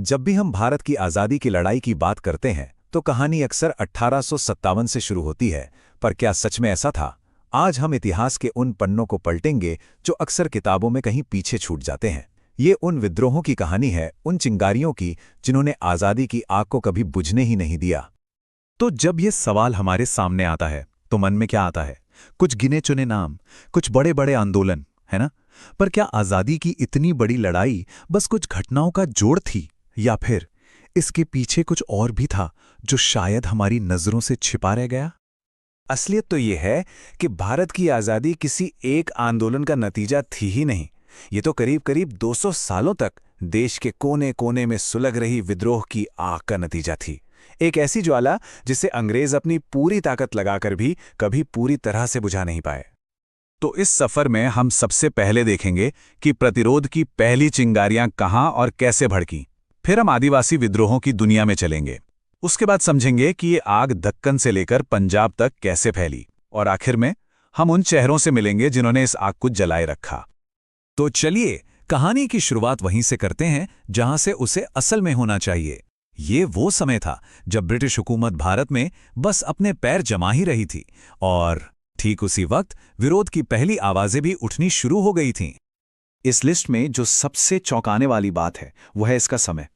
जब भी हम भारत की आज़ादी की लड़ाई की बात करते हैं तो कहानी अक्सर 1857 से शुरू होती है। पर क्या सच में ऐसा था? आज हम इतिहास के उन पन्नों को पलटेंगे जो अक्सर किताबों में कहीं पीछे छूट जाते हैं। ये उन विद्रोहों की कहानी है, उन चिंगारियों की जिन्होंने आज़ादी की आग को कभी बुझने ही नहीं दिया। तो जब ये सवाल हमारे सामने आता है तो मन में क्या आता है? कुछ गिने चुने नाम, कुछ बड़े बड़े आंदोलन, है ना? पर क्या आज़ादी की इतनी बड़ी लड़ाई बस कुछ घटनाओं का जोड़ थी, या फिर इसके पीछे कुछ और भी था जो शायद हमारी नजरों से छिपा रह गया? असलियत तो ये है कि भारत की आज़ादी किसी एक आंदोलन का नतीजा थी ही नहीं। ये तो करीब करीब 200 सालों तक देश के कोने कोने में सुलग रही विद्रोह की आग का नतीजा थी। एक ऐसी ज्वाला जिसे अंग्रेज अपनी पूरी ताकत लगाकर भी कभी पूरी तरह से बुझा नहीं पाए। तो इस सफर में हम सबसे पहले देखेंगे कि प्रतिरोध की पहली चिंगारियां कहां और कैसे भड़कीं। फिर हम आदिवासी विद्रोहों की दुनिया में चलेंगे। उसके बाद समझेंगे कि ये आग दक्कन से लेकर पंजाब तक कैसे फैली। और आखिर में हम उन चेहरों से मिलेंगे जिन्होंने इस आग को जलाए रखा। तो चलिए, कहानी की शुरुआत वहीं से करते हैं जहां से उसे असल में होना चाहिए। ये वो समय था जब ब्रिटिश हुकूमत भारत में बस अपने पैर जमा ही रही थी, और ठीक उसी वक्त विरोध की पहली आवाजें भी उठनी शुरू हो गई थीं। इस लिस्ट में जो सबसे चौंकाने वाली बात है वो है इसका समय।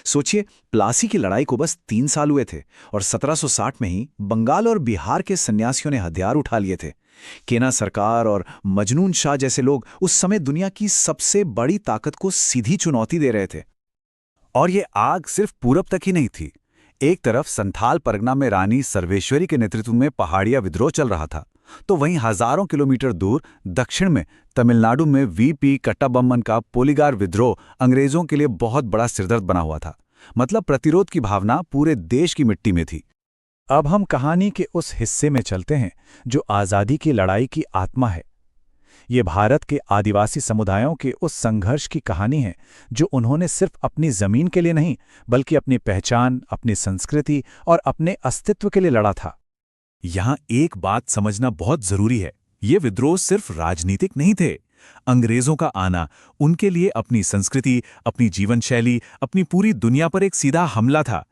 सोचिए, प्लासी की लड़ाई को बस 3 साल हुए थे और 1760 में ही बंगाल और बिहार के सन्यासियों ने हथियार उठा लिए थे। केना सरकार और मजनून शाह जैसे लोग उस समय दुनिया की सबसे बड़ी ताकत को सीधी चुनौती दे रहे थे। और ये आग सिर्फ पूरब तक ही नहीं थी। एक तरफ संथाल परगना में रानी सर्वेश्वरी के नेतृत्व में पहाड़िया विद्रोह चल रहा था, तो वहीं हजारों किलोमीटर दूर दक्षिण में तमिलनाडु में वीपी कट्टाबम्मन का पोलीगार विद्रोह अंग्रेजों के लिए बहुत बड़ा सिरदर्द बना हुआ था। मतलब प्रतिरोध की भावना पूरे देश की मिट्टी में थी। अब हम कहानी के उस हिस्से में चलते हैं जो आज़ादी की लड़ाई की आत्मा है। ये भारत के आदिवासी समुदायों के उस संघर्ष की कहानी है जो उन्होंने सिर्फ अपनी जमीन के लिए नहीं, बल्कि अपनी पहचान, अपनी संस्कृति और अपने अस्तित्व के लिए लड़ा था। यहां एक बात समझना बहुत जरूरी है, ये विद्रोह सिर्फ राजनीतिक नहीं थे। अंग्रेजों का आना उनके लिए अपनी संस्कृति, अपनी जीवन शैली, अपनी पूरी दुनिया पर एक सीधा हमला था।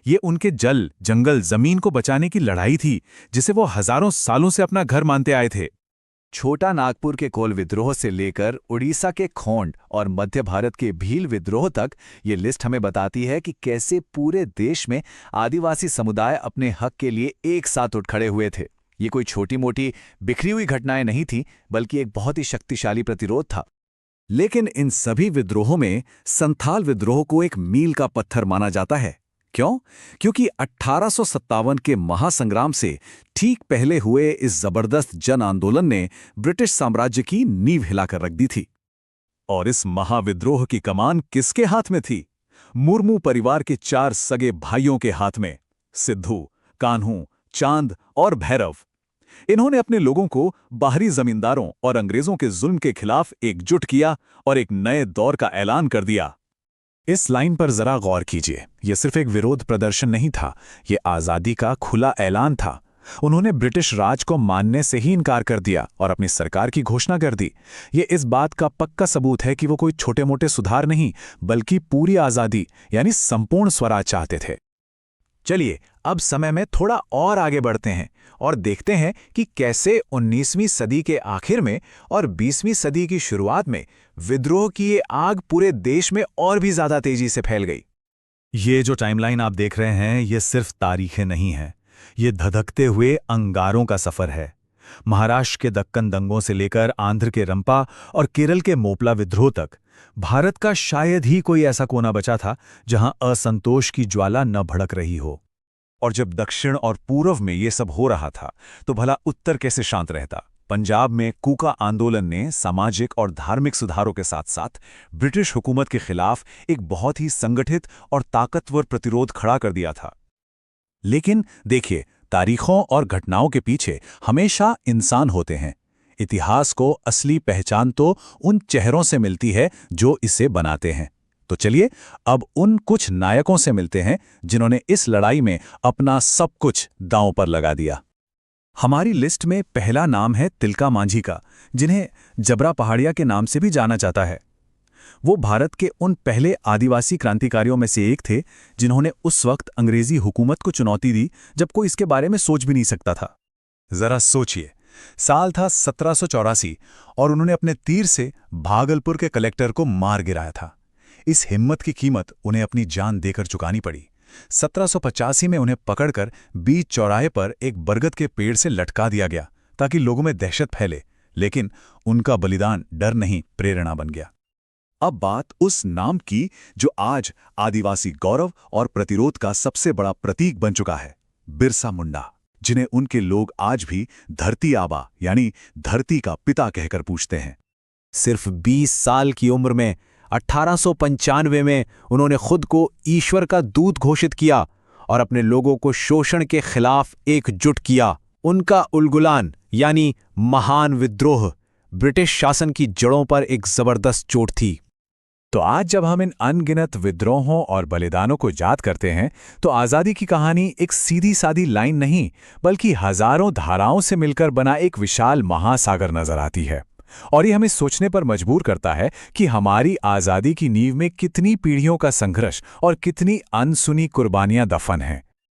ये उनके जल, जंगल, जमीन को बचाने की लड़ाई थी जिसे वो हजारों सालों से अपना घर मानते आए थे। छोटा नागपुर के कोल विद्रोह से लेकर उड़ीसा के खोंड और मध्य भारत के भील विद्रोह तक ये लिस्ट हमें बताती है कि कैसे पूरे देश में आदिवासी समुदाय अपने हक के लिए एक साथ उठ खड़े हुए थे। ये कोई छोटी मोटी बिखरी हुई घटनाएं नहीं थी, बल्कि एक बहुत ही शक्तिशाली प्रतिरोध था। लेकिन इन सभी विद्रोहों में संथाल विद्रोह को एक मील का पत्थर माना जाता है। क्यों? क्योंकि 1857 के महासंग्राम से ठीक पहले हुए इस जबरदस्त जन आंदोलन ने ब्रिटिश साम्राज्य की नींव हिलाकर रख दी थी। और इस महाविद्रोह की कमान किसके हाथ में थी? मुर्मू परिवार के 4 सगे भाइयों के हाथ में, सिद्धू, कान्हू, चांद और भैरव। इन्होंने अपने लोगों को बाहरी जमींदारों और अंग्रेजों के जुल्म के खिलाफ एकजुट किया और एक नए दौर का ऐलान कर दिया। इस लाइन पर जरा गौर कीजिए। यह सिर्फ एक विरोध प्रदर्शन नहीं था, यह आज़ादी का खुला ऐलान था। उन्होंने ब्रिटिश राज को मानने से ही इनकार कर दिया और अपनी सरकार की घोषणा कर दी। ये इस बात का पक्का सबूत है कि वो कोई छोटे मोटे सुधार नहीं, बल्कि पूरी आज़ादी यानी संपूर्ण स्वराज चाहते थे। चलिए, अब समय में थोड़ा और आगे बढ़ते हैं और देखते हैं कि कैसे 19वीं सदी के आखिर में और 20वीं सदी की शुरुआत में विद्रोह की ये आग पूरे देश में और भी ज्यादा तेजी से फैल गई। ये जो टाइमलाइन आप देख रहे हैं, ये सिर्फ तारीखें नहीं हैं, ये धधकते हुए अंगारों का सफर है। महाराष्ट्र के दक्कन दंगों से लेकर आंध्र के रंपा और केरल के मोपला विद्रोह तक भारत का शायद ही कोई ऐसा कोना बचा था जहां असंतोष की ज्वाला न भड़क रही हो। और जब दक्षिण और पूर्व में ये सब हो रहा था, तो भला उत्तर कैसे शांत रहता? पंजाब में कूका आंदोलन ने सामाजिक और धार्मिक सुधारों के साथ साथ ब्रिटिश हुकूमत के खिलाफ एक बहुत ही संगठित और ताकतवर प्रतिरोध खड़ा कर दिया था। लेकिन देखिए, तारीखों और घटनाओं के पीछे हमेशा इंसान होते हैं। इतिहास को असली पहचान तो उन चेहरों से मिलती है जो इसे बनाते हैं। तो चलिए, अब उन कुछ नायकों से मिलते हैं जिन्होंने इस लड़ाई में अपना सब कुछ दांव पर लगा दिया। हमारी लिस्ट में पहला नाम है तिलका मांझी का, जिन्हें जबरा पहाड़िया के नाम से भी जाना जाता है। वो भारत के उन पहले आदिवासी क्रांतिकारियों में से एक थे जिन्होंने उस वक्त अंग्रेजी हुकूमत को चुनौती दी जब कोई इसके बारे में सोच भी नहीं सकता था। जरा सोचिए, साल था 1784 और उन्होंने अपने तीर से भागलपुर के कलेक्टर को मार गिराया था। इस हिम्मत की कीमत उन्हें अपनी जान देकर चुकानी पड़ी। 1785 में उन्हें पकड़कर बीच चौराहे पर एक बरगद के पेड़ से लटका दिया गया ताकि लोगों में दहशत फैले, लेकिन उनका बलिदान डर नहीं, प्रेरणा बन गया। अब बात उस नाम की जो आज आदिवासी गौरव और प्रतिरोध का सबसे बड़ा प्रतीक बन चुका है, बिरसा मुंडा, जिन्हें उनके लोग आज भी धरती आबा यानी धरती का पिता कहकर पूछते हैं। सिर्फ 20 साल की उम्र में 1895 में उन्होंने खुद को ईश्वर का दूत घोषित किया और अपने लोगों को शोषण के खिलाफ एकजुट किया। उनका उलगुलान यानी महान विद्रोह ब्रिटिश शासन की जड़ों पर एक जबरदस्त चोट थी। तो आज जब हम इन अनगिनत विद्रोहों और बलिदानों को याद करते हैं तो आज़ादी की कहानी एक सीधी सादी लाइन नहीं बल्कि हजारों धाराओं से मिलकर बना एक विशाल महासागर नजर आती है। और ये हमें सोचने पर मजबूर करता है कि हमारी आज़ादी की नींव में कितनी पीढ़ियों का संघर्ष और कितनी अनसुनी कुर्बानियां दफन हैं।